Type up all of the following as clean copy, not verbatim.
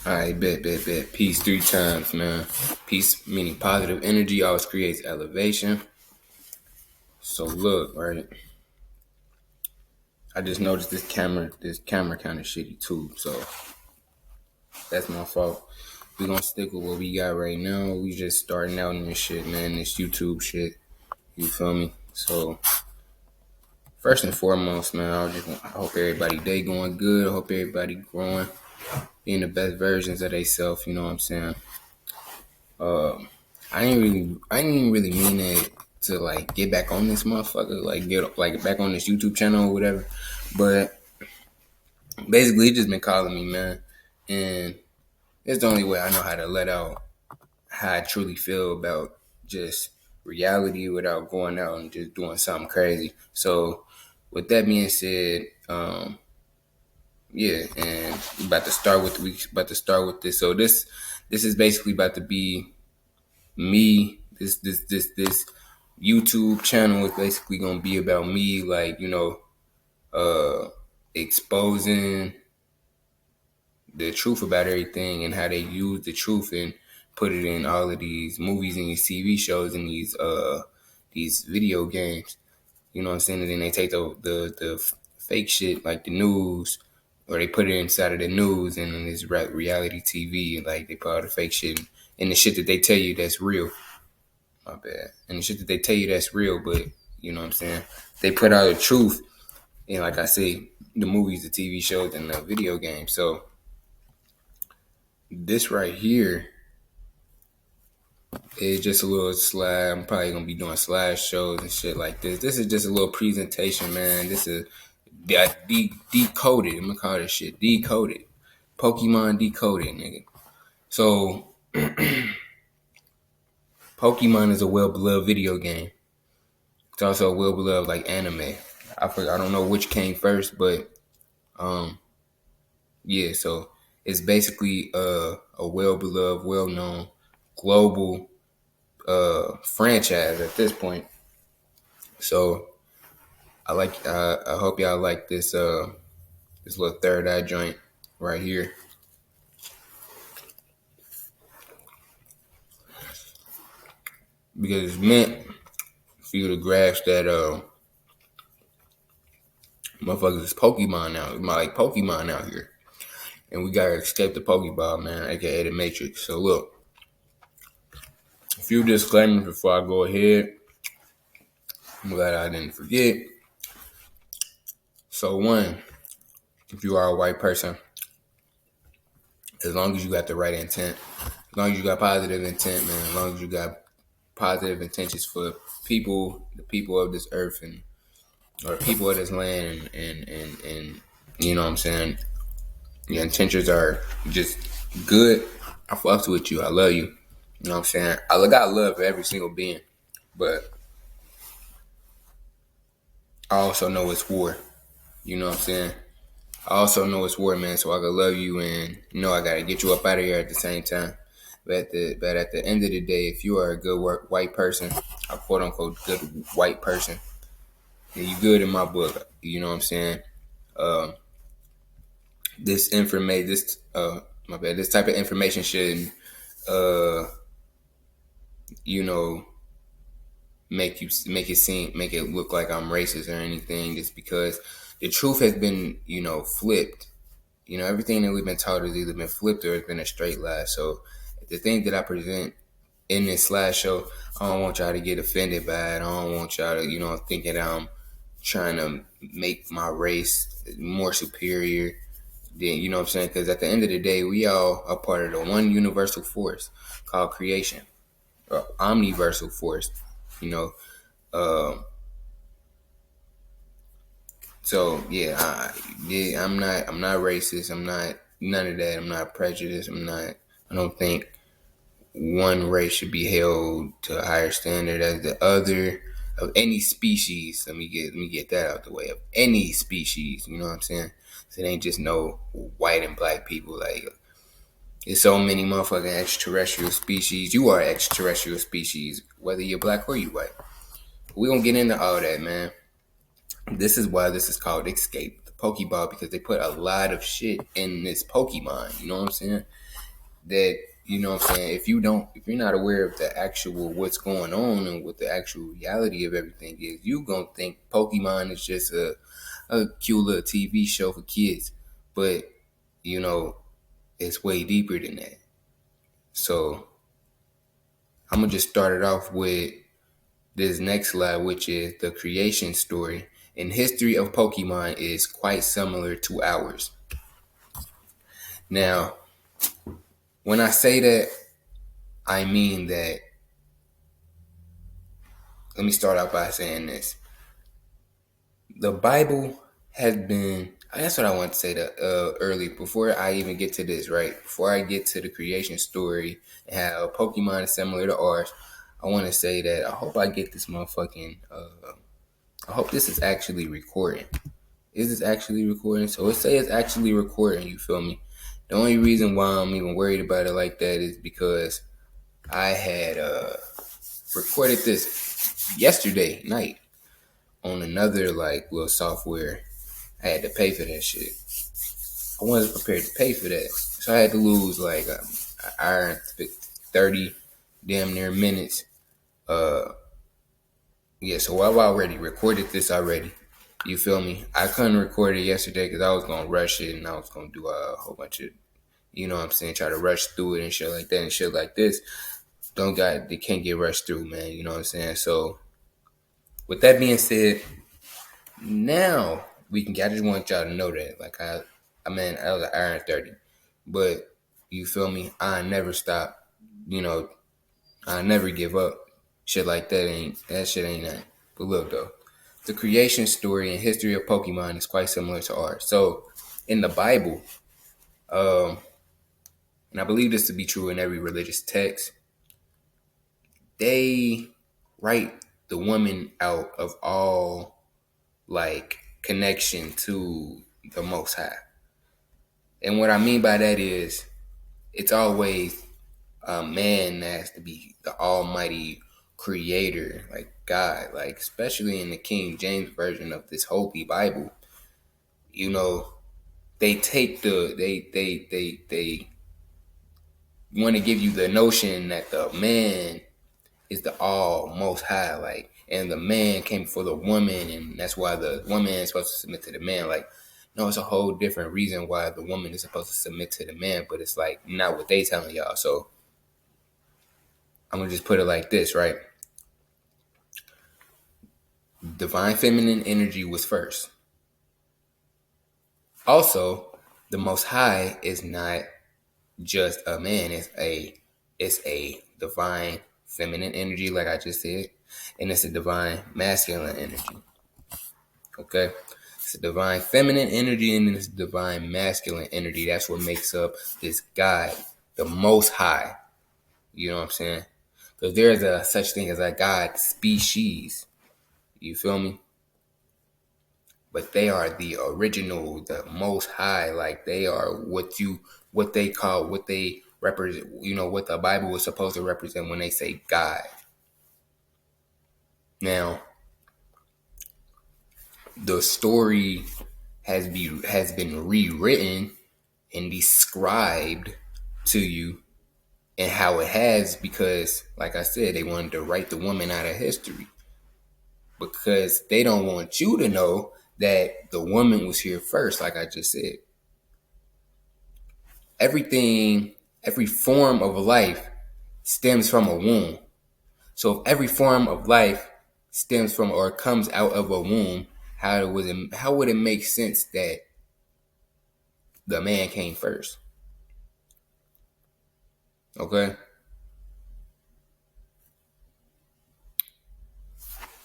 Alright, bet. Peace 3 times, man. Peace meaning positive energy always creates elevation. So look, right. I just noticed this camera kind of shitty too. So that's my fault. We gonna stick with what we got right now. We just starting out in this shit, man. This YouTube shit. You feel me? So first and foremost, man, I hope everybody day going good. I hope everybody growing, being the best versions of themselves. You know what I'm saying? I didn't even really mean it to like get back on this motherfucker, like get like back on this YouTube channel or whatever. But basically, he just been calling me, man, and it's the only way I know how to let out how I truly feel about just reality without going out and just doing something crazy. So, with that being said, yeah, and we about to start with this. So this is basically about to be me. This YouTube channel is basically gonna be about me, like exposing the truth about everything and how they use the truth and put it in all of these movies and these TV shows and these video games. You know what I'm saying? And then they take the fake shit like the news, or they put it inside of the news and then this reality TV, like they put all the fake shit and the shit that they tell you that's real. My bad. And the shit that they tell you that's real, but you know what I'm saying? They put out the truth in, like I say, the movies, the TV shows, and the video games. So this right here is just a little slide. I'm probably gonna be doing slash shows and shit like this. This is just a little presentation, man. This is decoded. I'm gonna call this shit decoded. Pokemon decoded, nigga. So Pokemon is a well-beloved video game. It's also a well-beloved like anime. I don't know which came first, but yeah. So it's basically a well-beloved, well-known, global franchise at this point. So I hope y'all like this little third eye joint right here, because it's meant for you to grasp that motherfuckers is Pokemon now. It's like Pokemon out here, and we gotta escape the Pokeball, man, aka the Matrix. So look, a few disclaimers before I go ahead. I'm glad I didn't forget. So one, if you are a white person, as long as you got the right intent, as long as you got positive intent, man, as long as you got positive intentions for the people of this earth and or people of this land, and you know what I'm saying, your intentions are just good, I fucks with you. I love you. You know what I'm saying? I got love for every single being, but I also know it's war. You know what I'm saying? I also know it's war, man, so I can love you and I gotta get you up out of here at the same time. But at the end of the day, if you are a good white person, a quote unquote good white person, then you good in my book. You know what I'm saying? This this type of information shouldn't you know make it look like I'm racist or anything. Just because the truth has been flipped. Everything that we've been taught has either been flipped or it's been a straight lie. So the thing that I present in this slideshow, I don't want y'all to get offended by it. I don't want y'all to think that I'm trying to make my race more superior. Then you know what I'm saying? Because at the end of the day, we all are part of the one universal force called creation, or omniversal force. So I'm not racist. I'm not none of that. I'm not prejudiced. I don't think one race should be held to a higher standard as the other of any species. Let me get that out the way. Of any species, you know what I'm saying? So it ain't just no white and black people. Like, there's so many motherfucking extraterrestrial species. You are extraterrestrial species, whether you're black or you white. We gonna get into all that, man. This is why this is called Escape the Pokeball, because they put a lot of shit in this Pokemon. You know what I'm saying? that, you know what I'm saying, if you're not aware of the actual what's going on and what the actual reality of everything is, you gonna think Pokemon is just a cute little TV show for kids. But, you know, it's way deeper than that. So I'm gonna just start it off with this next slide, which is the creation story. And history of Pokemon is quite similar to ours. Now, when I say that, I mean that, let me start out by saying this. The Bible has been, that's what I want to say earlier, before I even get to this, right? Before I get to the creation story and how Pokemon is similar to ours, I want to say that I hope I get this motherfucking, I hope this is actually recording. Is this actually recording? So it says it's actually recording, you feel me? The only reason why I'm even worried about it like that is because I had recorded this yesterday night on another like little software. I had to pay for that shit. I wasn't prepared to pay for that, so I had to lose like an hour and 30 damn near minutes. Yeah, so I've already recorded this already. You feel me? I couldn't record it yesterday because I was gonna rush it and I was gonna do a whole bunch of, you know what I'm saying, try to rush through it and shit like that and shit like this. They can't get rushed through, man. You know what I'm saying? So with that being said, now we can. I just want y'all to know that, like I mean, I was an hour and 30, but you feel me? I never stop. You know, I never give up. Shit like that shit ain't that. But look though, the creation story and history of Pokemon is quite similar to ours. So in the Bible, um, and I believe this to be true in every religious text, they write the woman out of all like connection to the Most High. And what I mean by that is it's always a man that has to be the almighty creator, like God, like especially in the King James version of this Holy Bible. You know, they take they want to give you the notion that the man is the all most high, like, and the man came for the woman, and that's why the woman is supposed to submit to the man. Like, no, it's a whole different reason why the woman is supposed to submit to the man, but it's like not what they telling y'all. So I'm gonna just put it like this, right? Divine feminine energy was first. Also, the most high is not just a man, it's a divine feminine energy, like I just said, and it's a divine masculine energy. Okay? It's a divine feminine energy and it's a divine masculine energy. That's what makes up this God, the most high. You know what I'm saying? Because there's a such thing as a God species. You feel me? But they are the original, the most high. Like they are what they call, what they represent, you know, what the Bible was supposed to represent when they say God. Now, the story has been rewritten and described to you and how it has because, like I said, they wanted to write the woman out of history because they don't want you to know that the woman was here first, like I just said. Every form of life stems from a womb. So if every form of life stems from or comes out of a womb, how would it make sense that the man came first? Okay?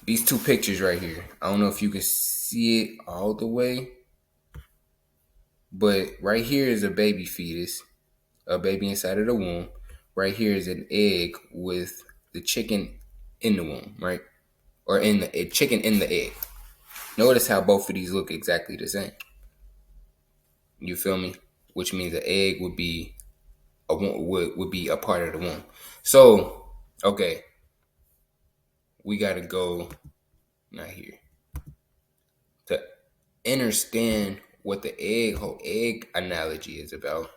These two pictures right here. I don't know if you can see it all the way, but right here is a baby fetus, a baby inside of the womb. Right here is an egg with the chicken in the womb, right? Or in the chicken in the egg. Notice how both of these look exactly the same. You feel me? Which means the egg would be would be a part of the womb. So, okay, we gotta go not here to understand what the egg whole egg analogy is about.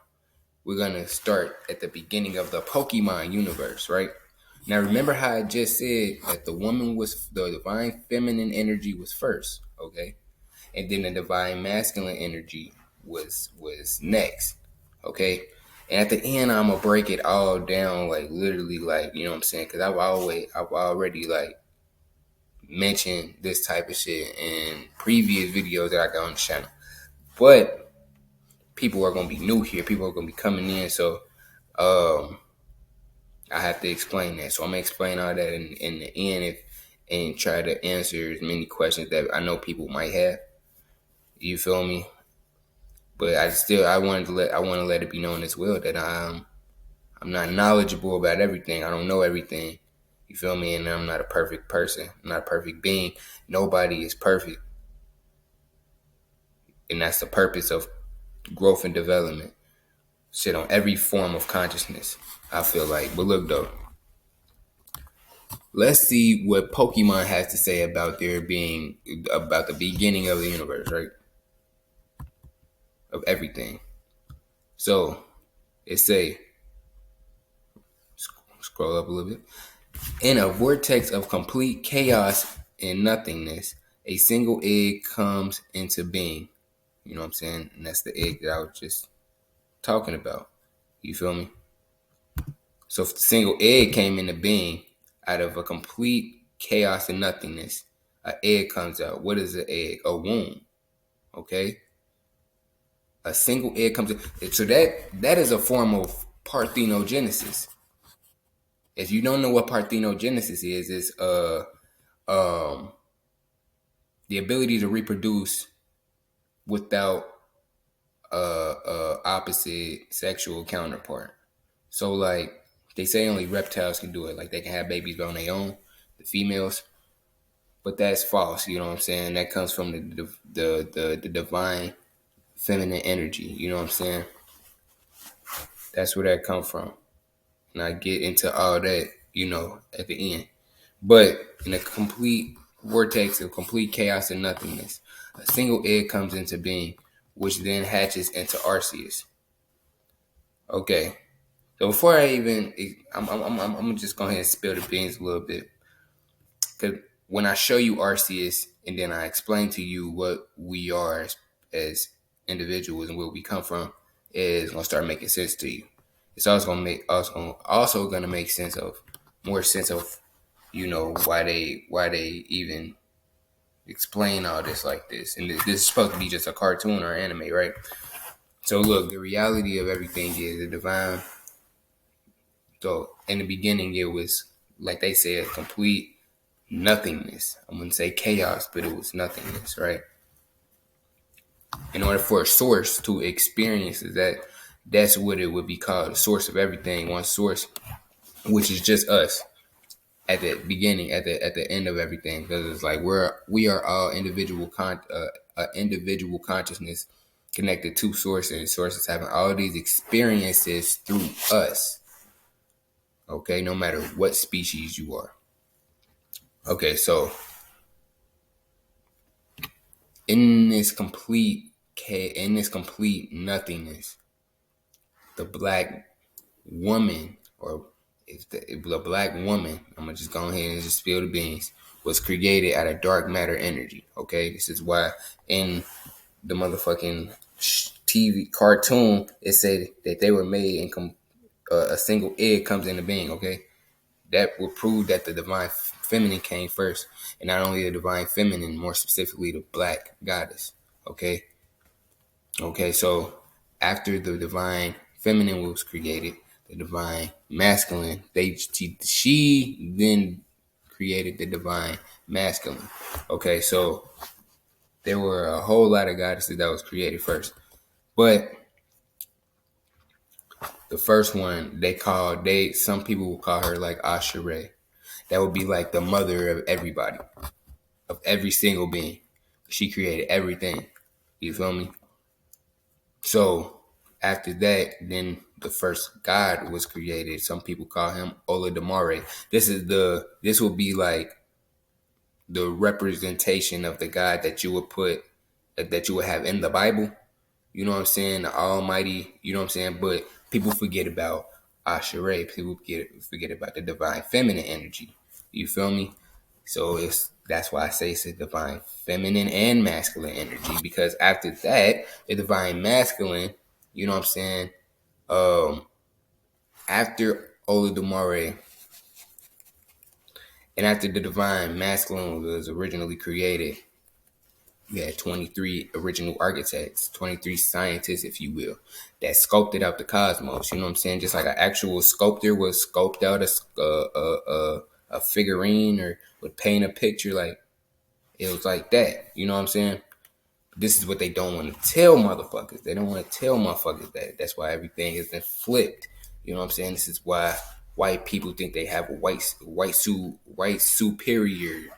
we're gonna start at the beginning of the Pokemon universe, right? Now remember how I just said that the divine feminine energy was first, okay? And then the divine masculine energy was next, okay? And at the end, I'm gonna break it all down, like literally, like you know what I'm saying? Because I've already like mentioned this type of shit in previous videos that I got on the channel. But people are gonna be new here. People are gonna be coming in, so um, I have to explain that. So I'm gonna explain all that in the end, and try to answer as many questions that I know people might have. You feel me? But I want to let it be known as well that I'm not knowledgeable about everything. I don't know everything. You feel me? And I'm not a perfect person. I'm not a perfect being. Nobody is perfect. And that's the purpose of growth and development. Shit on every form of consciousness, I feel like. But look though, let's see what Pokemon has to say about about the beginning of the universe, right? Of everything. So it say, scroll up a little bit. In a vortex of complete chaos and nothingness, a single egg comes into being. You know what I'm saying? And that's the egg that I was just talking about. You feel me? So if the single egg came into being out of a complete chaos and nothingness, an egg comes out. What is an egg? A womb. Okay? A single egg comes in. So that is a form of parthenogenesis. If you don't know what parthenogenesis is, it's um the ability to reproduce without a opposite sexual counterpart. So like they say only reptiles can do it. Like they can have babies on their own, the females. But that's false. You know what I'm saying? That comes from the divine feminine energy. You know what I'm saying? That's where that come from. And I get into all that, at the end. But in a complete vortex of complete chaos and nothingness, a single egg comes into being, which then hatches into Arceus. Okay. So before I'm just going ahead and spill the beans a little bit. Because when I show you Arceus and then I explain to you what we are as individuals and where we come from, it's gonna start making sense to you. It's also gonna make more sense of why they even explain all this like this. And this is supposed to be just a cartoon or anime, right? So look, the reality of everything is the divine. So in the beginning, it was like they said, complete nothingness. I wouldn't say chaos, but it was nothingness, right? In order for a source to experience that's what it would be called, the source of everything, one source, which is just us at the beginning, at the end of everything, because it's like we are all individual consciousness connected to sources having all these experiences through us. Okay, no matter what species you are. Okay, so in this complete nothingness, the black woman, or if the black woman, I'm gonna just go ahead and just spill the beans, was created out of dark matter energy. Okay, this is why in the motherfucking TV cartoon it said that they were made in a single egg comes into being. Okay, that would prove that the divine feminine came first, and not only the divine feminine, more specifically the black goddess. Okay. So after the divine feminine was created, the divine masculine, she then created the divine masculine. Okay, so there were a whole lot of goddesses that was created first, but the first one some people will call her like Ashere. That would be like the mother of everybody, of every single being. She created everything. You feel me? So after that, then the first god was created. Some people call him Oladamare. This will be like the representation of the God that you would have in the Bible. You know what I'm saying? The Almighty, you know what I'm saying? But People forget about Ashere. People forget about the divine feminine energy. You feel me? So that's why I say it's a divine feminine and masculine energy, because after that, the divine masculine, you know what I'm saying? Um, After Olodumare and after the divine masculine was originally created, you had 23 original architects, 23 scientists, if you will, that sculpted out the cosmos. You know what I'm saying? Just like an actual sculptor would sculpt out a figurine or would paint a picture, like it was like that. You know what I'm saying? This is what they don't want to tell motherfuckers. They don't want to tell motherfuckers that. That's why everything has been flipped. You know what I'm saying? This is why white people think they have a white superior.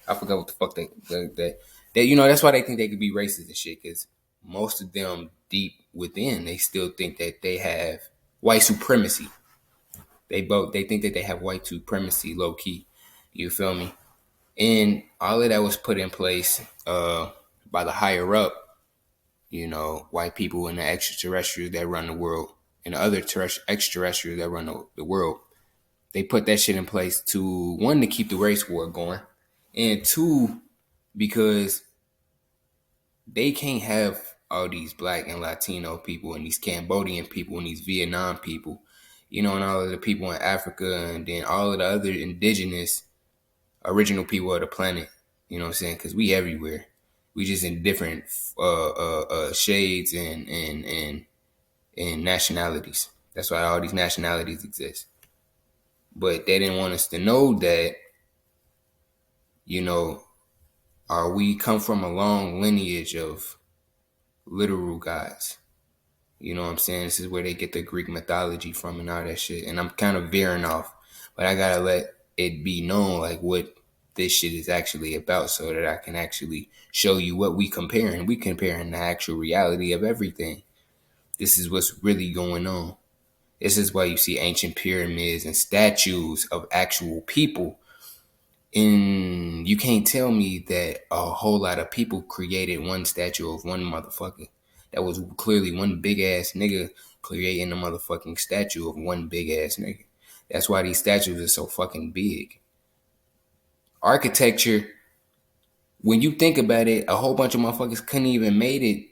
I forgot what the fuck that you know. That's why they think they could be racist and shit. Because most of them deep within, they still think that they have white supremacy. They think that they have white supremacy low key. You feel me? And all of that was put in place by the higher up, you know, white people and the extraterrestrials that run the world and the other extraterrestrials that run the world. They put that shit in place to, one, to keep the race war going, and two, because they can't have all these black and Latino people and these Cambodian people and these Vietnam people, you know, and all of the people in Africa and then all of the other indigenous original people of the planet. You know what I'm saying? Because we everywhere. We just in different shades and nationalities. That's why all these nationalities exist. But they didn't want us to know that, you know, we come from a long lineage of literal gods. You know what I'm saying? This is where they get the Greek mythology from and all that shit. And I'm kind of veering off, but I gotta let it be known like what this shit is actually about, so that I can actually show you what we comparing. We comparing the actual reality of everything. This is what's really going on. This is why you see ancient pyramids and statues of actual people. And you can't tell me that a whole lot of people created one statue of one motherfucker. That was clearly one big ass nigga creating a motherfucking statue of one big ass nigga. That's why these statues are so fucking big. Architecture, when you think about it, a whole bunch of motherfuckers couldn't even made it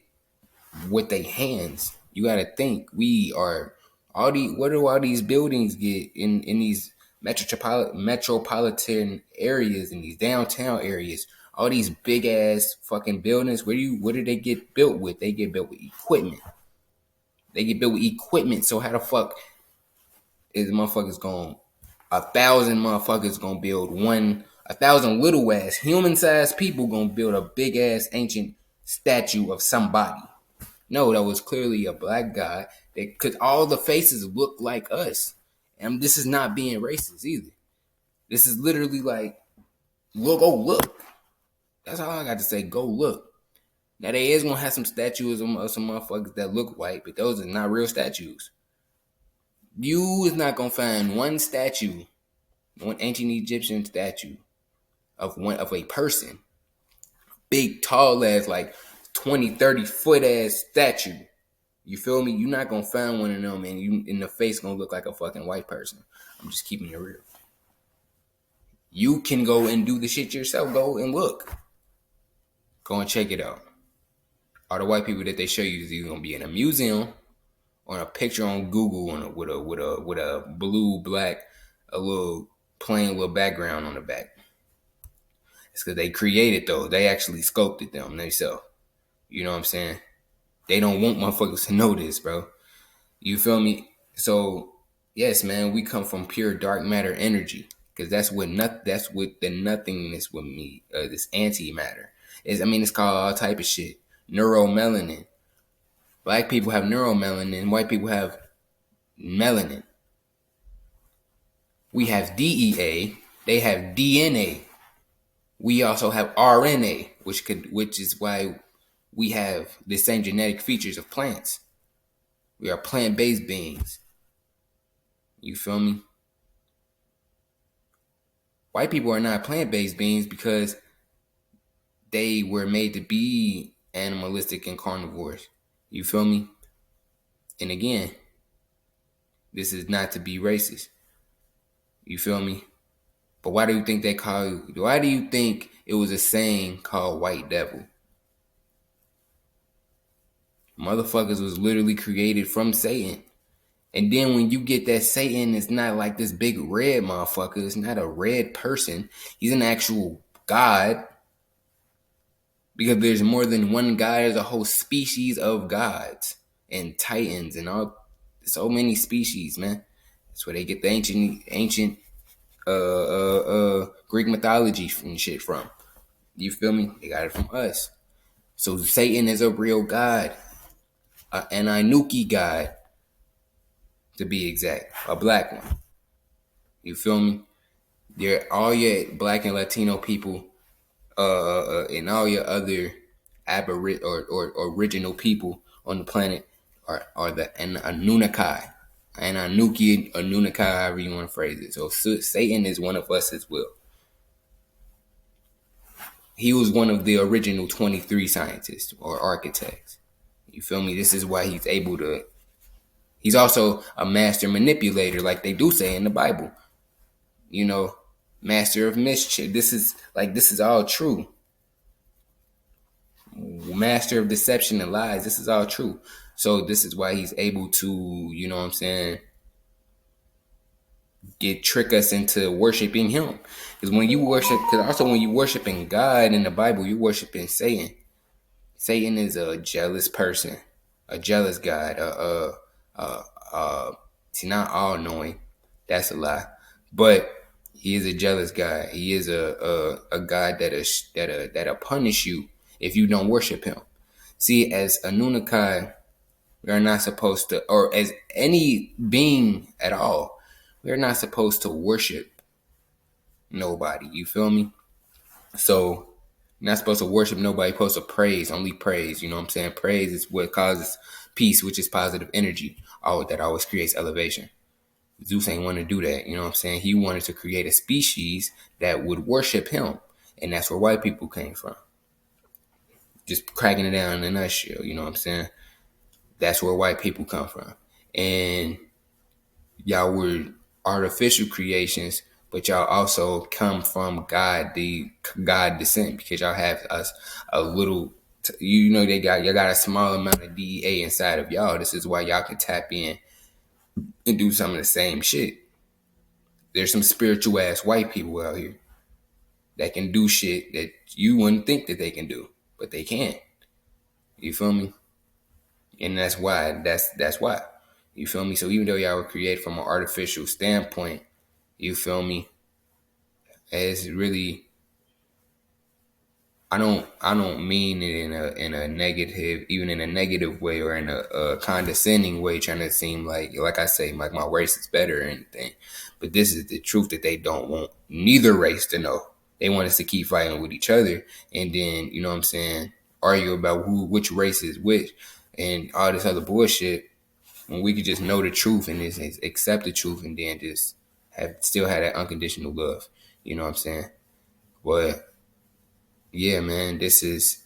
with their hands. You gotta think. We are what do all these buildings get in these metropolitan areas, in these downtown areas? All these big ass fucking buildings. What do they get built with? They get built with equipment. They get built with equipment. So how the fuck is motherfuckers going? 1,000 motherfuckers gonna build one. 1,000 little ass human sized people gonna build a big ass ancient statue of somebody. No, that was clearly a black guy. Because all the faces look like us. And this is not being racist either. This is literally like, go look. That's all I got to say. Go look. Now, they is going to have some statues of some motherfuckers that look white, but those are not real statues. You is not going to find one statue, one ancient Egyptian statue of a person. Big, tall ass, like 20, 30 foot ass statue. You feel me? You're not gonna find one of them, and you in the face gonna look like a fucking white person. I'm just keeping it real. You can go and do the shit yourself. Go and look. Go and check it out. All the white people that they show you is either gonna be in a museum or a picture on Google with a blue, black, a little plain little background on the back. It's because they created those. They actually sculpted them themselves. You know what I'm saying? They don't want motherfuckers to know this, bro. You feel me? So yes, man, we come from pure dark matter energy, because that's what the nothingness with me. This antimatter is. I mean, it's called all type of shit. Neuromelanin. Black people have neuromelanin. White people have melanin. We have DEA. They have DNA. We also have RNA, which is why we have the same genetic features of plants. We are plant-based beings. You feel me? White people are not plant-based beings because they were made to be animalistic and carnivores. You feel me? And again, This is not to be racist. You feel me? But why do you think they call you? Why do you think it was a saying called white devil? Motherfuckers was literally created from Satan. And then when you get that Satan, it's not like this big red motherfucker. It's not a red person. He's an actual God. Because there's more than one God. There's a whole species of gods and titans and all, so many species, man. That's where they get the ancient Greek mythology and shit from. You feel me? They got it from us. So Satan is a real god, an Anuki god, to be exact, a black one. You feel me? There, all your black and Latino people, and all your other or original people on the planet are the Anunnaki, and Anuki, Anunnaki, however you want to phrase it. So Satan is one of us as well. He was one of the original 23 scientists or architects. You feel me? This is why he's able to. He's also a master manipulator, like they do say in the Bible. You know, master of mischief. This is all true. Master of deception and lies. This is all true. So this is why he's able to, you know what I'm saying, trick us into worshiping him. Because when you worshiping God in the Bible, you're worshiping Satan. Satan is a jealous person, a jealous God. He's not all knowing. That's a lie, but he is a jealous God. He is a God that'll punish you if you don't worship him. See, as Anunnaki, we are not supposed to, or as any being at all, we're not supposed to worship nobody. You feel me? So, you're not supposed to worship nobody. You're supposed to praise, only praise. You know what I'm saying? Praise is what causes peace, which is positive energy. That always creates elevation. Zeus ain't want to do that. You know what I'm saying? He wanted to create a species that would worship him. And that's where white people came from. Just cracking it down in a nutshell. You know what I'm saying? That's where white people come from. And y'all were artificial creations, but y'all also come from God, the God descent, because y'all have us a little, you know, y'all got a small amount of DEA inside of y'all. This is why y'all can tap in and do some of the same shit. There's some spiritual ass white people out here that can do shit that you wouldn't think that they can do, but they can. You feel me? And that's why. That's why. You feel me? So even though y'all were created from an artificial standpoint, you feel me? It's really, I don't mean it in a negative, even in a negative way or in a condescending way, trying to seem like I say, like my race is better or anything. But this is the truth that they don't want neither race to know. They want us to keep fighting with each other, and then, you know what I'm saying, argue about which race is which and all this other bullshit, when we could just know the truth and just accept the truth, and then just still have that unconditional love. You know what I'm saying? But yeah, man, this is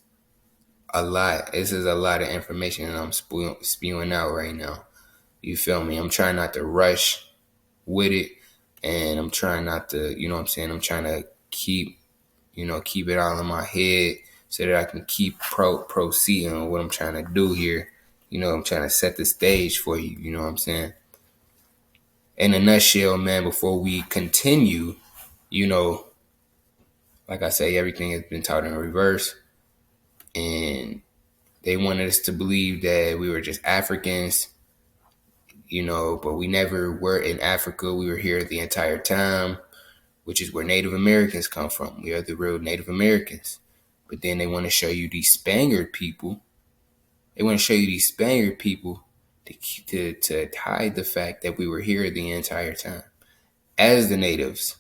a lot. This is a lot of information that I'm spewing out right now. You feel me? I'm trying not to rush with it, and I'm trying not to, you know what I'm saying? I'm trying to keep it all in my head so that I can keep proceeding with what I'm trying to do here. You know, I'm trying to set the stage for you. You know what I'm saying? In a nutshell, man, before we continue, you know, like I say, everything has been taught in reverse. And they wanted us to believe that we were just Africans, you know, but we never were in Africa. We were here the entire time, which is where Native Americans come from. We are the real Native Americans. But then they want to show you these Spaniard people. They want to show you these Spaniard people to hide the fact that we were here the entire time as the natives.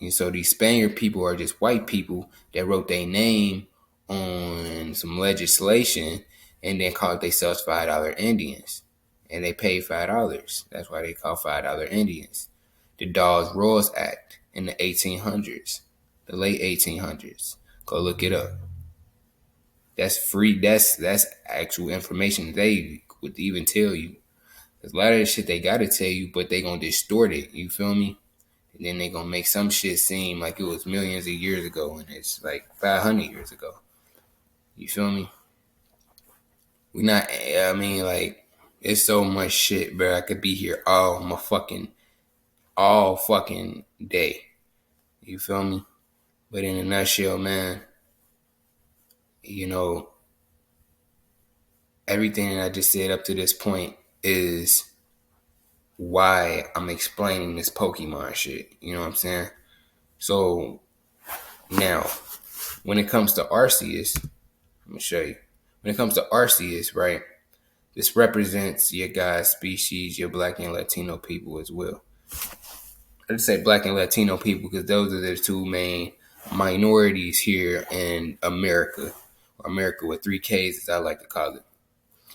And so these Spaniard people are just white people that wrote their name on some legislation and then called themselves $5 Indians. And they paid $5. That's why they call $5 Indians. The Dawes-Royce Act in the 1800s, the late 1800s. Go look it up. That's free. That's actual information they would even tell you. Cause a lot of the shit they gotta tell you, but they gonna distort it. You feel me? And then they gonna make some shit seem like it was millions of years ago, and it's like 500 years ago. You feel me? We not. I mean, like, it's so much shit, bro. I could be here all fucking day. You feel me? But in a nutshell, man, you know, everything that I just said up to this point is why I'm explaining this Pokemon shit. You know what I'm saying? So now, when it comes to Arceus, I'm gonna show you. When it comes to Arceus, right? This represents your guys' species, your Black and Latino people as well. I just say Black and Latino people because those are the two main minorities here in America. America with 3Ks, as I like to call it.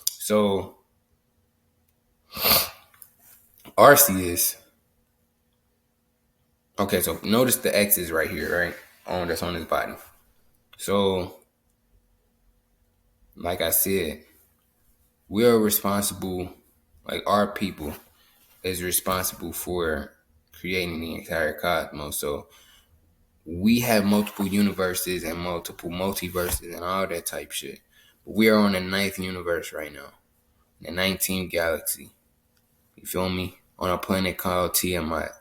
So Arceus. Okay, so notice the X's right here, right? That's on his body. So, like I said, we are responsible, like our people is responsible for creating the entire cosmos. So we have multiple universes and multiple multiverses and all that type shit. But we are on the ninth universe right now, the 19th galaxy. You feel me? On a planet called Tiamat,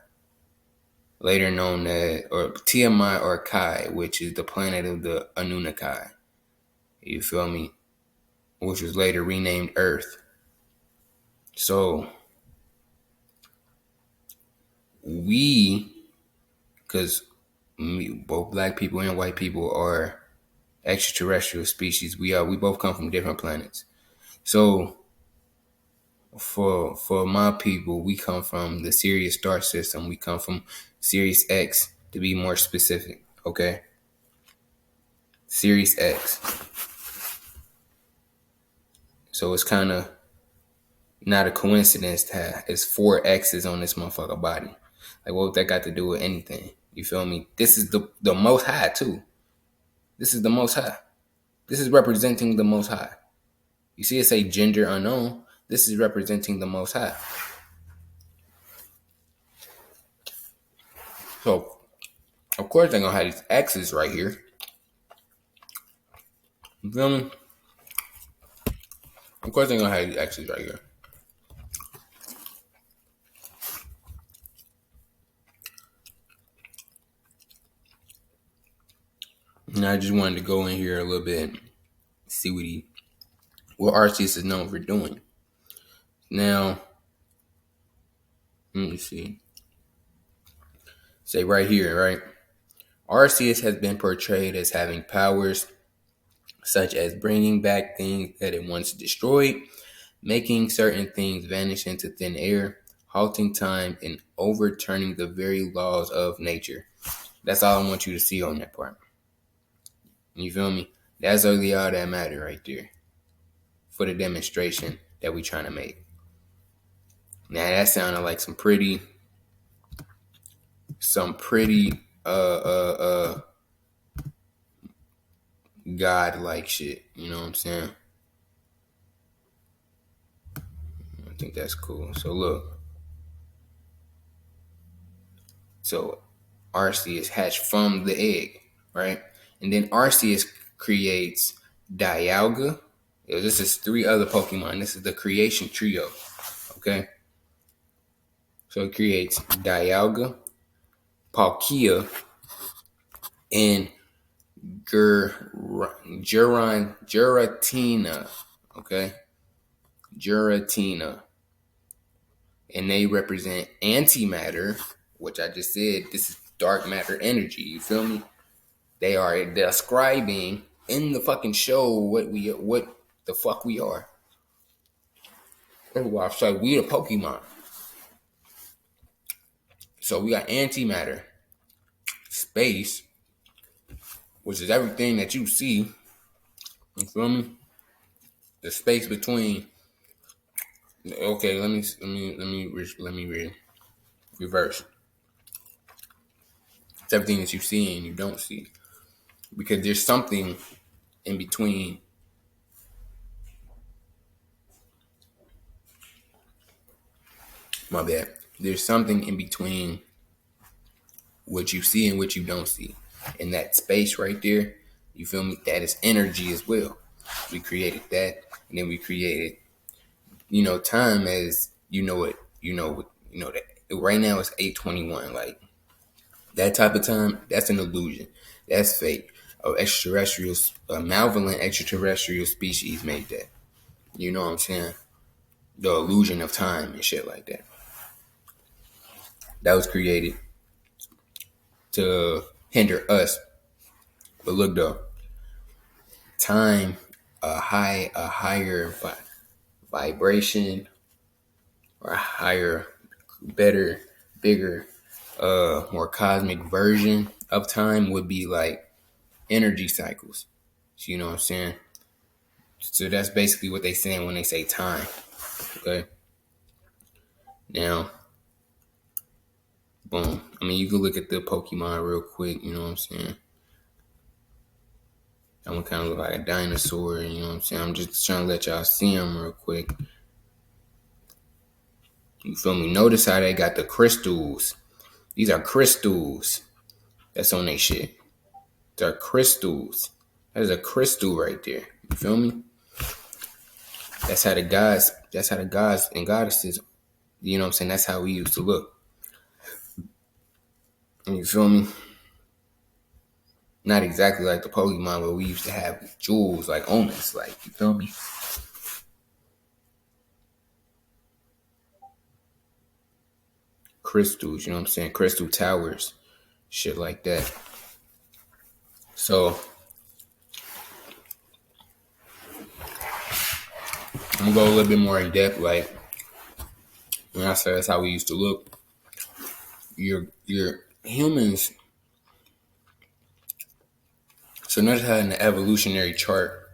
later known as, or Tiamat or Kai, which is the planet of the Anunnaki. You feel me? Which was later renamed Earth. So we, because both black people and white people are extraterrestrial species. We both come from different planets. So for my people, we come from the Sirius star system. We come from Sirius X, to be more specific. Okay, Sirius X. So it's kind of not a coincidence that it's 4 X's on this motherfucker body. Like, what that got to do with anything? You feel me? This is the most high too. This is the most high. This is representing the most high. You see it say gender unknown. This is representing the most high. So, of course, they're going to have these X's right here. You feel me? Of course, they're going to have these X's right here. And I just wanted to go in here a little bit and see what Arceus is known for doing. Now, let me see. Say right here, right? Arceus has been portrayed as having powers such as bringing back things that it once destroyed, making certain things vanish into thin air, halting time, and overturning the very laws of nature. That's all I want you to see on that part. You feel me? That's really all that matter right there for the demonstration that we trying to make. Now that sounded like some pretty God-like shit. You know what I'm saying? I think that's cool. So look. So Arceus hatched from the egg, right? And then Arceus creates Dialga. This is 3 other Pokemon. This is the creation trio. Okay? So it creates Dialga, Palkia, and Giratina. Okay? Giratina. And they represent antimatter, which I just said, this is dark matter energy. You feel me? They are describing in the fucking show what the fuck we are. That's why I say we the Pokemon. So we got antimatter, space, which is everything that you see. You feel me? The space between. Okay, let me reverse. It's everything that you see and you don't see, because there's something in between My bad. There's something in between what you see and what you don't see. In that space right there, you feel me? That is energy as well. We created that, and then we created, time as that. Right now it's 8:21. Like that type of time, that's an illusion. That's fake. A malevolent extraterrestrial species made that. You know what I'm saying? The illusion of time and shit like that. That was created to hinder us. But look though, time, a higher vibration, or a higher, better, bigger, more cosmic version of time would be like energy cycles. So you know what I'm saying? So that's basically what they saying when they say time. Okay. Now, boom. I mean, you can look at the Pokemon real quick. You know what I'm saying? That one kind of look like a dinosaur. You know what I'm saying? I'm just trying to let y'all see them real quick. You feel me? Notice how they got the crystals. These are crystals. That's on their shit. They're crystals. That is a crystal right there. You feel me? That's how the gods and goddesses, you know what I'm saying? That's how we used to look. You feel me? Not exactly like the Pokemon, but we used to have jewels like on us. Like, you feel me? Crystals, you know what I'm saying? Crystal towers. Shit like that. So, I'm gonna go a little bit more in depth. Like, when I say that's how we used to look, your humans. So notice how in the evolutionary chart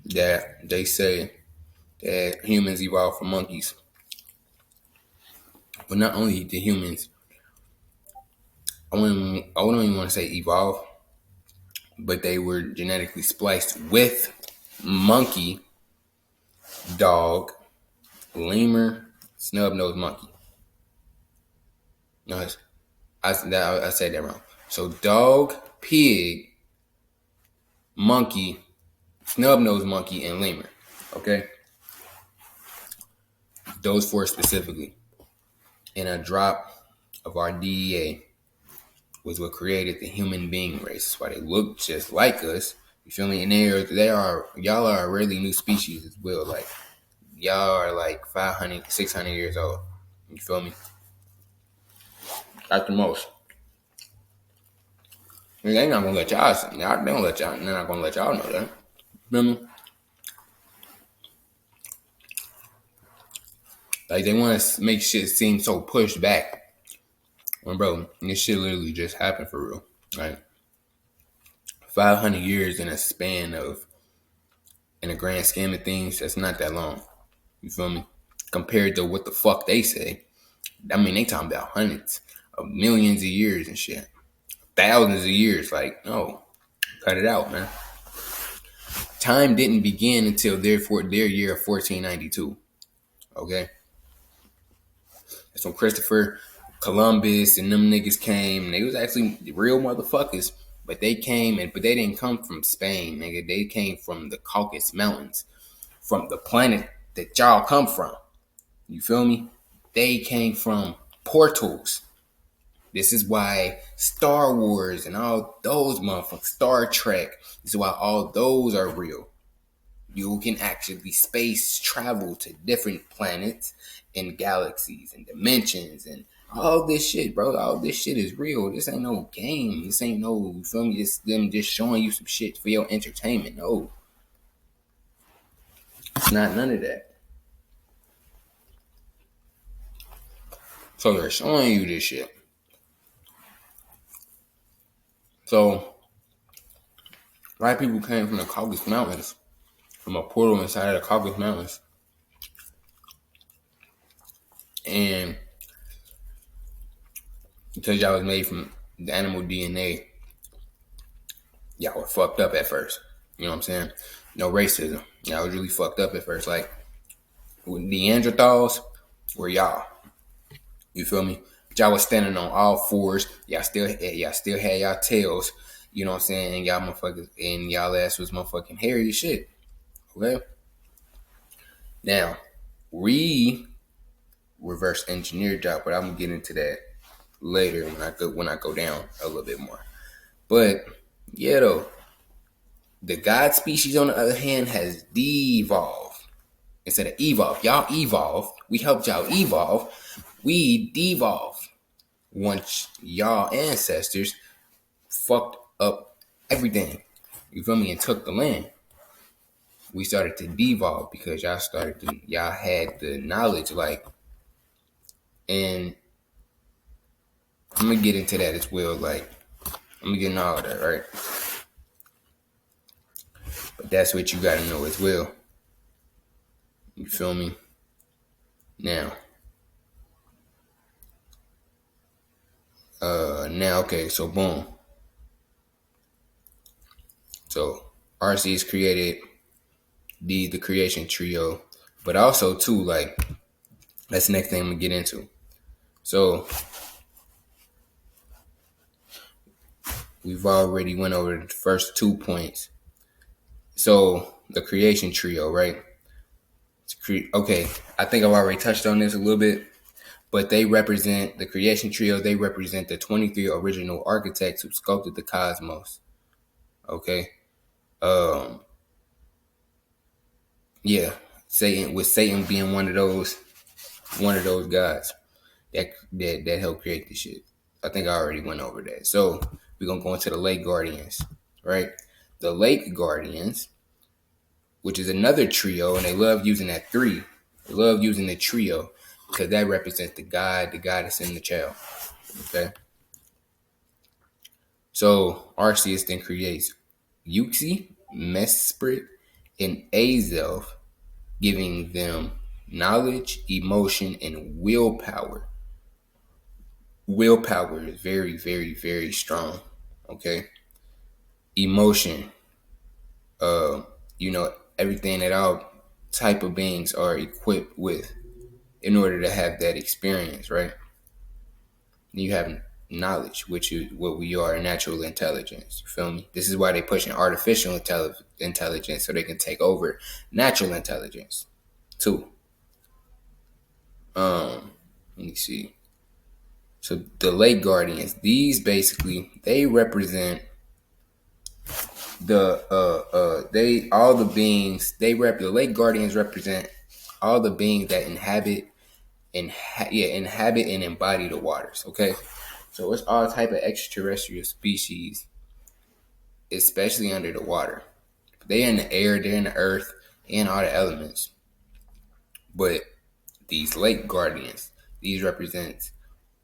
that they say that humans evolved from monkeys. But not only the humans, I wouldn't even want to say evolve, but they were genetically spliced with monkey, dog, lemur, snub-nosed monkey. No, I said that wrong. So dog, pig, monkey, snub-nosed monkey, and lemur. Okay? Those four specifically. And a drop of our DEA was what created the human being race. That's why they look just like us. You feel me? And y'all are a really new species as well. Like, y'all are like 500, 600 years old. You feel me? At the most. I mean, they're not gonna let y'all. They're not gonna let y'all know that. You feel me? Like, they want to make shit seem so pushed back. When, bro, this shit literally just happened for real. Right? 500 years in a grand scheme of things, that's not that long. You feel me? Compared to what the fuck they say. I mean, they talking about hundreds of millions of years and shit. Thousands of years. Like, no. Cut it out, man. Time didn't begin until their year of 1492. Okay? That's when Christopher Columbus and them niggas came. They was actually real motherfuckers. But they came, but they didn't come from Spain, nigga. They came from the Caucasus Mountains. From the planet that y'all come from. You feel me? They came from portals. This is why Star Wars and all those motherfuckers, Star Trek, this is why all those are real. You can actually space travel to different planets and galaxies and dimensions and all this shit, bro. All this shit is real. This ain't no game. This ain't no, you feel me? This them just showing you some shit for your entertainment. No. It's not none of that. So they're showing you this shit. So, a lot of people came from the Caucasus Mountains, from a portal inside of the Caucasus Mountains. And because y'all was made from the animal DNA, y'all were fucked up at first. You know what I'm saying? No racism. Y'all was really fucked up at first. Like, Neanderthals were y'all. You feel me? Y'all was standing on all fours. Y'all still had y'all tails. You know what I'm saying? And y'all motherfuckers and y'all ass was motherfucking hairy as shit. Okay. Now, we reverse engineered y'all, but I'm gonna get into that later when I go down a little bit more. But yeah, though, the god species on the other hand has devolved instead of evolve. Y'all evolved. We helped y'all evolve. We devolved once y'all ancestors fucked up everything. You feel me? And took the land. We started to devolve because y'all had the knowledge, like, and I'm gonna get into that as well. Like, I'm gonna get into all of that, right? But that's what you gotta know as well. You feel me? Now, okay, so boom. So RC's created the creation trio, but also too, like, that's the next thing I'm gonna get into. So we've already went over the first 2 points. So the creation trio, right? Okay, I think I've already touched on this a little bit, but they represent the creation trio. They represent the 23 original architects who sculpted the cosmos. Okay, yeah, Satan being one of those gods that helped create this shit. I think I already went over that. So we're gonna go into the Lake Guardians, right? The Lake Guardians, which is another trio, and they love using that three. They love using the trio because that represents the god, the goddess, and the child. Okay. So Arceus then creates Euxie, Mesprit, and Azelf, giving them knowledge, emotion, and willpower. Willpower is very, very, very strong. Okay. Emotion, uh, everything that all type of beings are equipped with in order to have that experience, right? You have knowledge, which is what we are, natural intelligence. You feel me? This is why they pushing artificial intelligence so they can take over natural intelligence too. Let me see. So the Lake Guardians, these basically they represent the Lake Guardians represent all the beings that inhabit and embody the waters. Okay, so it's all type of extraterrestrial species, especially under the water. They're in the air, they're in the earth, and all the elements. But these Lake Guardians, these represent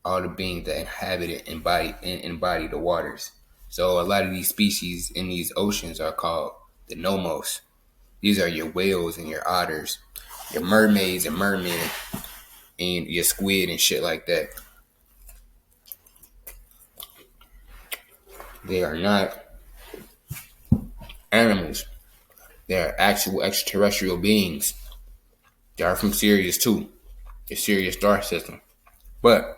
all the beings that inhabit and embody the waters. So a lot of these species in these oceans are called the nomos. These are your whales and your otters, your mermaids and mermen, and your squid and shit like that. They are not animals. They are actual extraterrestrial beings. They are from Sirius too, the Sirius star system. But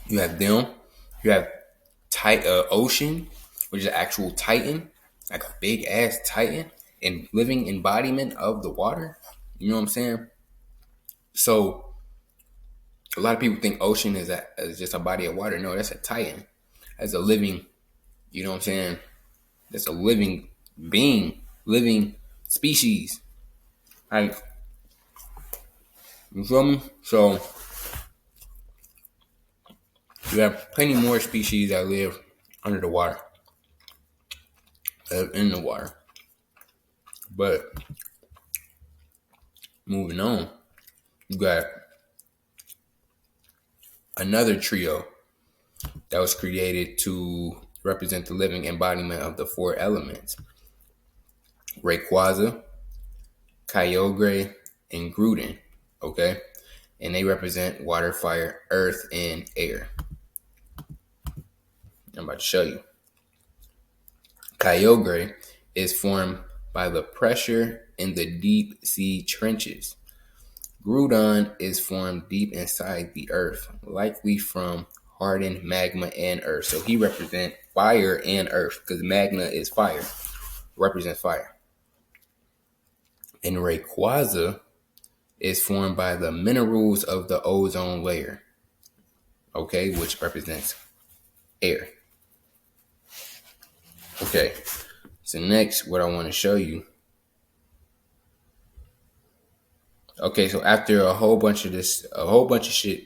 you have them. You have Ocean, which is an actual titan, like a big ass titan, and living embodiment of the water. You know what I'm saying? So a lot of people think Ocean is just a body of water. No, that's a titan. That's a living. You know what I'm saying? That's a living being, living species. Like, you feel me? So you have plenty more species that live under the water, in the water. But moving on, you got another trio that was created to represent the living embodiment of the four elements: Rayquaza, Kyogre, and Gruden. Okay, and they represent water, fire, earth, and air. I'm about to show you. Kyogre is formed by the pressure in the deep sea trenches. Groudon is formed deep inside the earth, likely from hardened magma and earth. So he represents fire and earth because magma is fire, represents fire. And Rayquaza is formed by the minerals of the ozone layer, okay, which represents air. Okay, so next, what I want to show you. Okay, so after a whole bunch of shit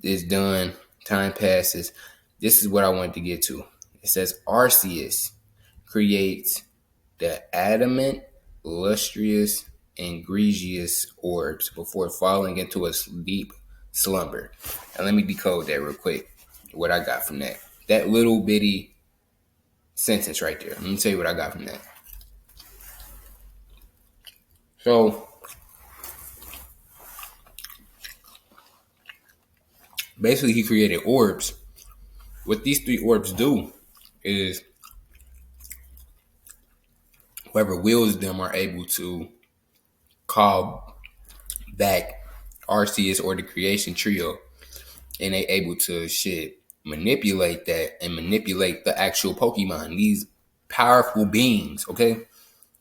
is done, time passes. This is what I wanted to get to. It says Arceus creates the adamant, lustrous, and egregious orbs before falling into a deep slumber. And let me decode that real quick. What I got from that. That little bitty sentence right there. Let me tell you what I got from that. So basically he created orbs. What these 3 orbs do is whoever wields them are able to call back Arceus or the creation trio, and they able to manipulate that and manipulate the actual Pokemon, these powerful beings, okay?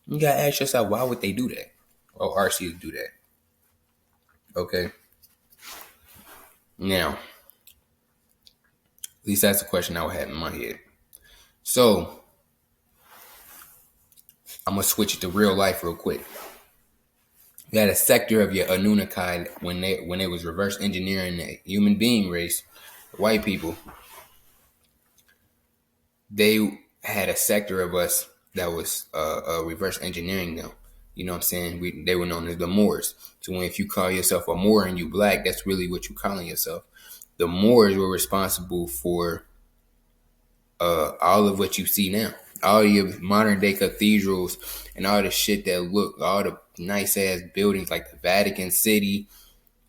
You gotta ask yourself, why would they do that? Or Arceus do that? Okay. Now, at least that's the question I would have in my head. So, I'm gonna switch it to real life real quick. You had a sector of your Anunnaki when they was reverse engineering the human being race, white people. They had a sector of us that was reverse engineering them. You know what I'm saying? They were known as the Moors. So if you call yourself a Moor and you black, that's really what you're calling yourself. The Moors were responsible for all of what you see now. All your modern day cathedrals and all the shit that look, all the nice ass buildings like the Vatican City,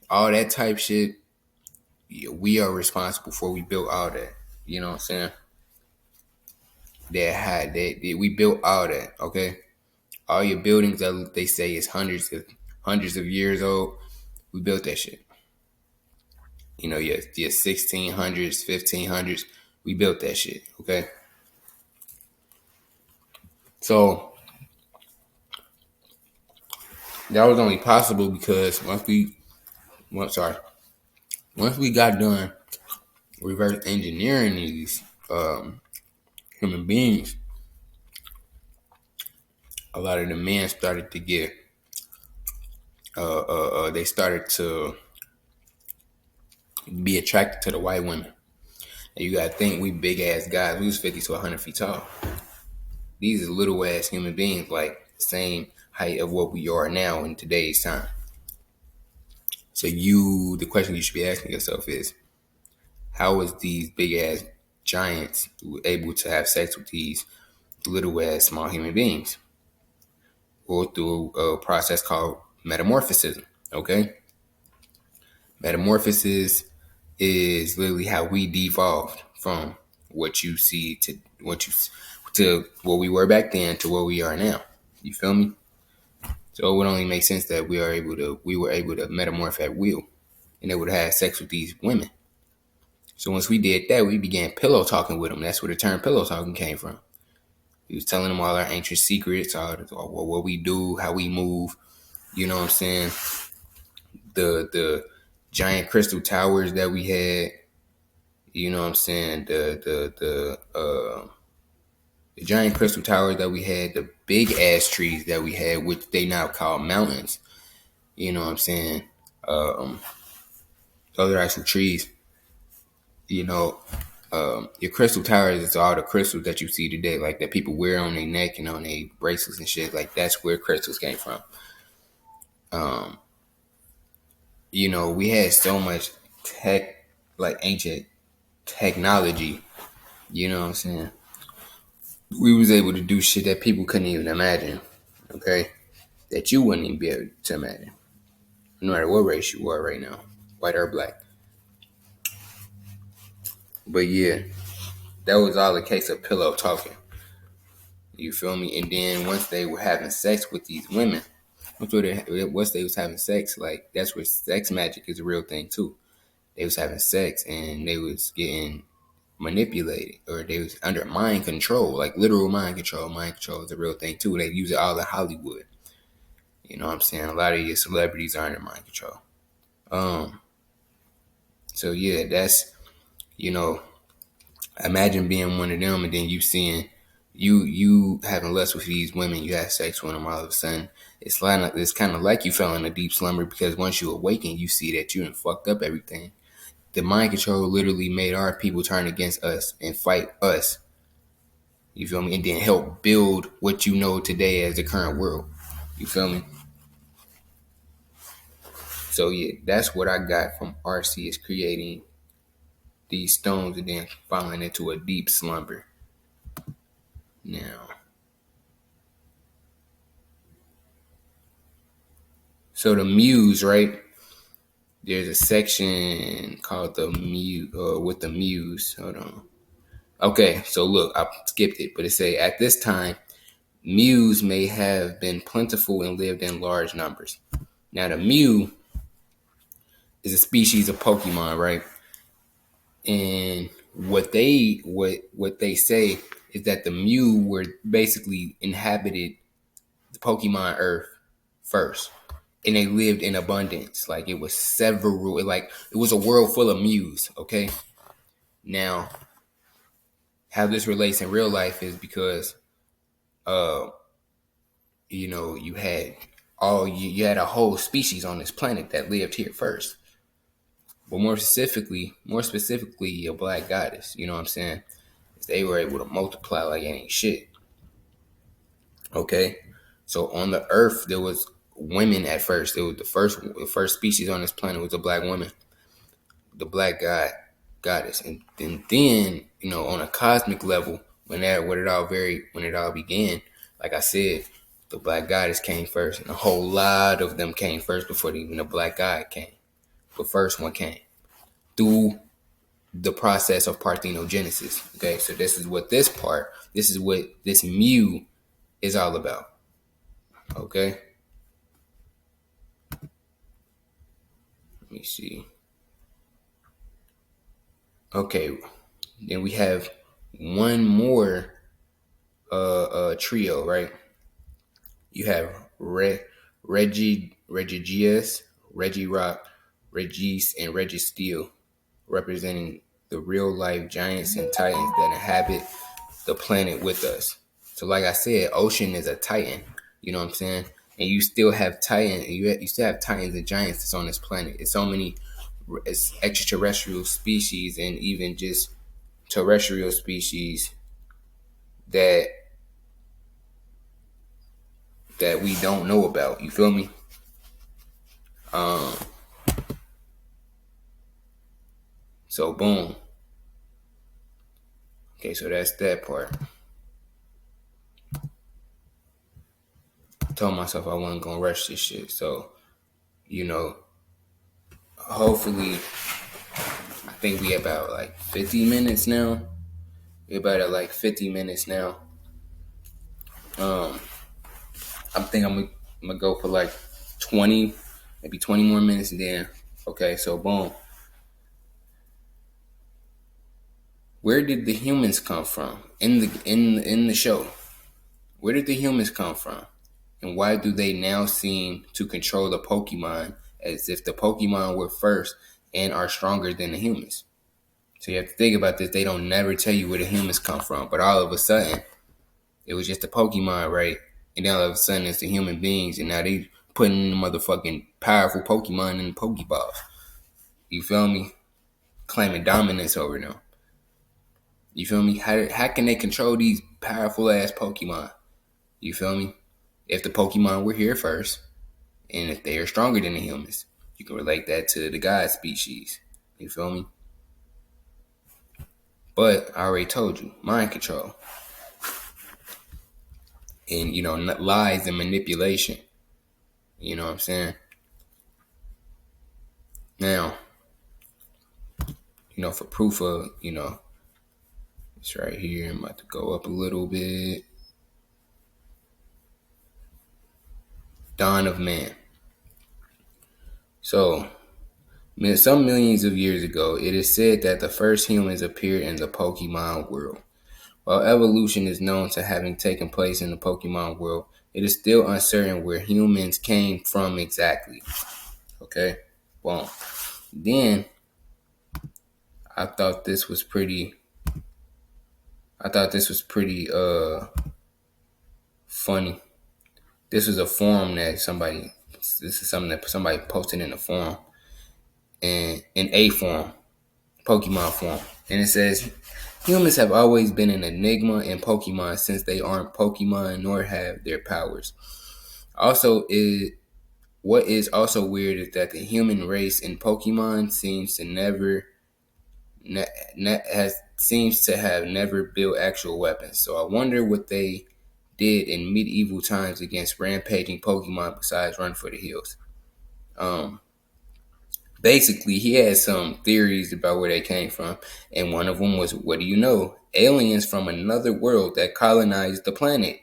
all that type shit, we are responsible for. We built all that. You know what I'm saying? We built all that, okay? All your buildings that they say is hundreds of years old, we built that shit. You know, your 1600s, 1500s, we built that shit, okay? So that was only possible because once we got done reverse engineering these human beings, a lot of the men started to get they started to be attracted to the white women. And you gotta think, we big ass guys, we was 50 to 100 feet tall. These are little ass human beings, like the same height of what we are now in today's time. So the question you should be asking yourself is, how was these big ass giants able to have sex with these little ass small human beings? Well, through a process called metamorphosis. Okay, metamorphosis is literally how we devolved from what you see to what we were back then to what we are now. You feel me? So it would only make sense that we were able to metamorph at will, and they would have sex with these women. So once we did that, we began pillow talking with them. That's where the term pillow talking came from. We was telling them all our ancient secrets, all what we do, how we move. You know what I'm saying? The giant crystal towers that we had. You know what I'm saying? The giant crystal towers that we had, the big ass trees that we had, which they now call mountains. You know what I'm saying? Those are actual trees. You know, your crystal towers is all the crystals that you see today, like that people wear on their neck and on their bracelets and shit. Like that's where crystals came from. You know, we had so much ancient technology. You know what I'm saying? We was able to do shit that people couldn't even imagine. Okay, that you wouldn't even be able to imagine, no matter what race you are right now, white or black. But yeah, that was all a case of pillow talking. You feel me? And then once they were having sex with these women, I'm sure that once they was having sex, like that's where sex magic is a real thing too. They was having sex and they was getting manipulated, or they was under mind control, like literal mind control. Mind control is a real thing too. They use it all in Hollywood. You know what I'm saying? A lot of your celebrities are under mind control. Um, so yeah, that's, you know, imagine being one of them and then you seeing you having lust with these women, you have sex with them all of a sudden. It's kind of like you fell in a deep slumber, because once you awaken, you see that you done fucked up everything. The mind control literally made our people turn against us and fight us. You feel me? And then help build what you know today as the current world. You feel me? So yeah, that's what I got from RC, is creating these stones and then falling into a deep slumber. Now, so the muse, right? There's a section called the muse, with the muse. Hold on. Okay, so look, I skipped it, but it say at this time, mews may have been plentiful and lived in large numbers. Now, the mew is a species of Pokemon, right? And what they say is that the Mew were basically inhabited the Pokemon Earth first, and they lived in abundance. Like it was several, like it was a world full of Mews. Okay, now how this relates in real life is because, uh, you had you had a whole species on this planet that lived here first. But more specifically, a black goddess. You know what I'm saying? They were able to multiply like it ain't shit. Okay, so on the Earth there was women at first. It was the first species on this planet was a black woman, the black goddess, and then on a cosmic level, when it all began, like I said, the black goddess came first, and a whole lot of them came first before even the black god came. The first one came through the process of parthenogenesis. Okay, so this is what this mu is all about. Okay, let me see. Okay, then we have one more trio, right? You have Regigius, Regirock, Regis, and Registeel, representing the real life giants and titans that inhabit the planet with us. So like I said, Ocean is a titan. You know what I'm saying? And you still have titans. You still have titans and giants that's on this planet. It's so many extraterrestrial species and even just terrestrial species that we don't know about. You feel me? Um. So boom. Okay, so that's that part. I told myself I wasn't gonna rush this shit. So, hopefully, I think we about like 50 minutes now. We're about at like 50 minutes now. Um, I think I'm gonna go for like 20, maybe 20 more minutes, and then okay. So boom. Where did the humans come from in the show? Where did the humans come from? And why do they now seem to control the Pokemon as if the Pokemon were first and are stronger than the humans? So you have to think about this. They don't never tell you where the humans come from, but all of a sudden, it was just the Pokemon, right? And then all of a sudden, it's the human beings, and now they putting the motherfucking powerful Pokemon in the Pokeballs. You feel me? Claiming dominance over them. You feel me? How can they control these powerful ass Pokemon? You feel me? If the Pokemon were here first, and if they are stronger than the humans, you can relate that to the god species. You feel me? But I already told you, mind control. And, lies and manipulation. You know what I'm saying? Now, for proof of, it's right here. I'm about to go up a little bit. dawn of man. So, some millions of years ago, it is said that the first humans appeared in the Pokemon world. While evolution is known to having taken place in the Pokemon world, it is still uncertain where humans came from exactly. Okay? Well, then I thought this was pretty funny. This was a forum that this is something that somebody posted in a forum, and in a forum, Pokemon forum. And it says, humans have always been an enigma in Pokemon since they aren't Pokemon nor have their powers. Also, what is also weird is that the human race in Pokemon seems to have never built actual weapons. So I wonder what they did in medieval times against rampaging Pokemon besides run for the hills. Um, Basically, he had some theories about where they came from, and one of them was, what do you know? Aliens from another world that colonized the planet.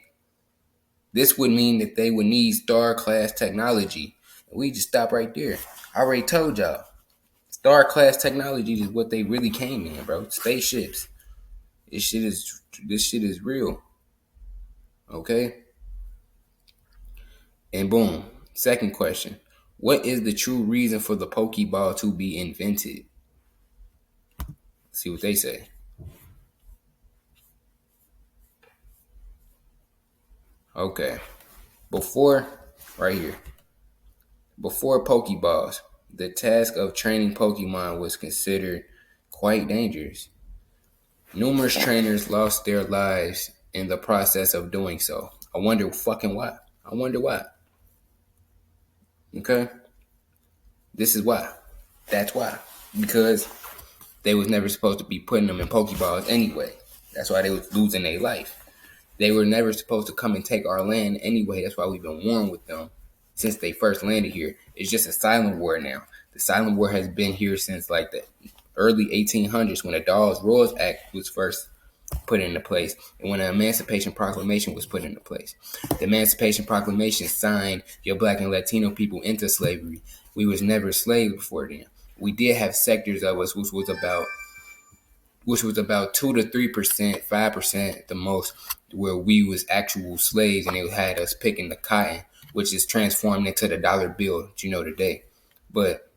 This would mean that they would need star class technology. We just stop right there. I already told y'all. Star class technology is what they really came in, bro. Spaceships. This shit is real. Okay? And boom. Second question. What is the true reason for the Pokeball to be invented? See what they say. Okay. Before, right here. Before Pokeballs, the task of training Pokemon was considered quite dangerous. Numerous trainers lost their lives in the process of doing so. I wonder fucking why. I wonder why. Okay? This is why. That's why. Because they was never supposed to be putting them in Pokeballs anyway. That's why they was losing their life. They were never supposed to come and take our land anyway. That's why we've been warring with them since they first landed here. It's just a silent war now. The silent war has been here since like the early 1800s when the Dawes-Royce Act was first put into place and when the Emancipation Proclamation was put into place. The Emancipation Proclamation signed your black and Latino people into slavery. We was never slaves before then. We did have sectors of us which was about 2 to 3%, 5% at the most, where we was actual slaves and they had us picking the cotton, which is transformed into the dollar bill that you know today. But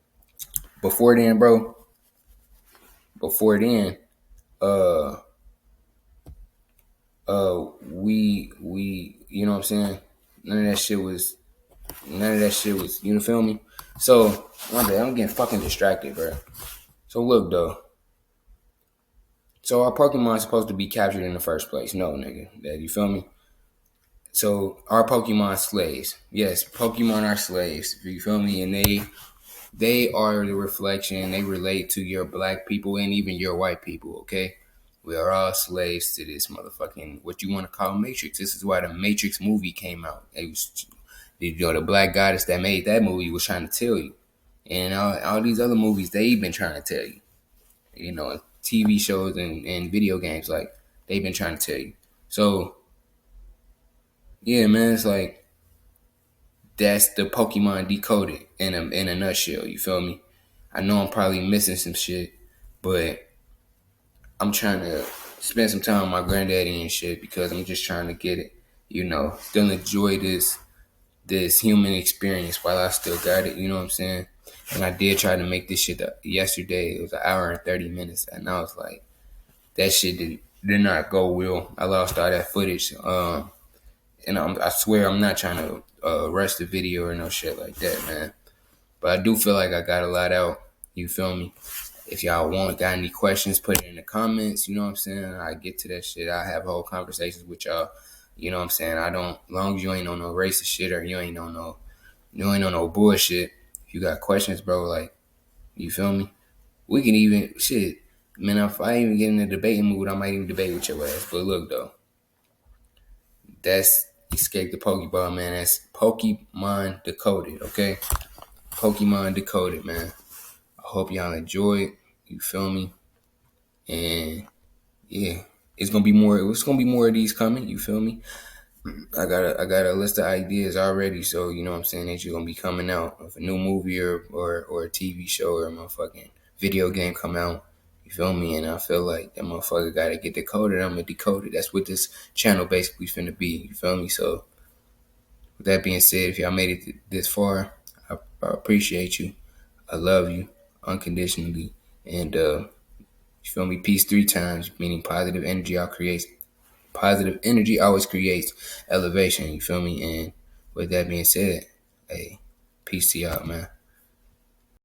before then, bro, uh we you know what I'm saying? None of that shit was you feel me? So one day I'm getting fucking distracted, bro. So look though. So our Pokemon is supposed to be captured in the first place. No, nigga. You feel me? So our Pokemon slaves. Yes, Pokemon are slaves. You feel me? And they are the reflection. They relate to your black people and even your white people, okay? We are all slaves to this motherfucking, what you want to call Matrix. This is why the Matrix movie came out. It was, the black goddess that made that movie was trying to tell you. And all these other movies, they've been trying to tell you. You know, TV shows and video games, like, they've been trying to tell you. So, yeah, man, it's like, that's the Pokemon Decoded in a nutshell. You feel me? I know I'm probably missing some shit, but I'm trying to spend some time with my granddaddy and shit because I'm just trying to get it. You know, still enjoy this human experience while I still got it. You know what I'm saying? And I did try to make this shit up yesterday. It was an hour and 30 minutes, and I was like, that shit did not go well. I lost all that footage. And I swear I'm not trying to rush the video or no shit like that, man. But I do feel like I got a lot out. You feel me? If y'all got any questions, put it in the comments. You know what I'm saying? I get to that shit. I have whole conversations with y'all. You know what I'm saying? As long as you ain't on no racist shit or you ain't on no bullshit. If you got questions, bro, like, you feel me? We can even, shit, man, if I even get in a debating mood, I might even debate with your ass. But look, though. That's Escape the Pokeball, man. That's Pokemon Decoded, okay? Pokemon Decoded, man. I hope y'all enjoy it. You feel me? And yeah, it's gonna be more of these coming. You feel me? I got a list of ideas already, so you know what I'm saying, that you're gonna be coming out of a new movie or a TV show or a motherfucking video game come out. You feel me? And I feel like that motherfucker gotta get decoded. I'm gonna decode it. That's what this channel basically finna be. You feel me? So with that being said, if y'all made it this far, I appreciate you. I love you unconditionally. And you feel me? Peace 3 times, meaning positive energy all creates positive energy always creates elevation. You feel me? And with that being said, hey, peace to y'all, man.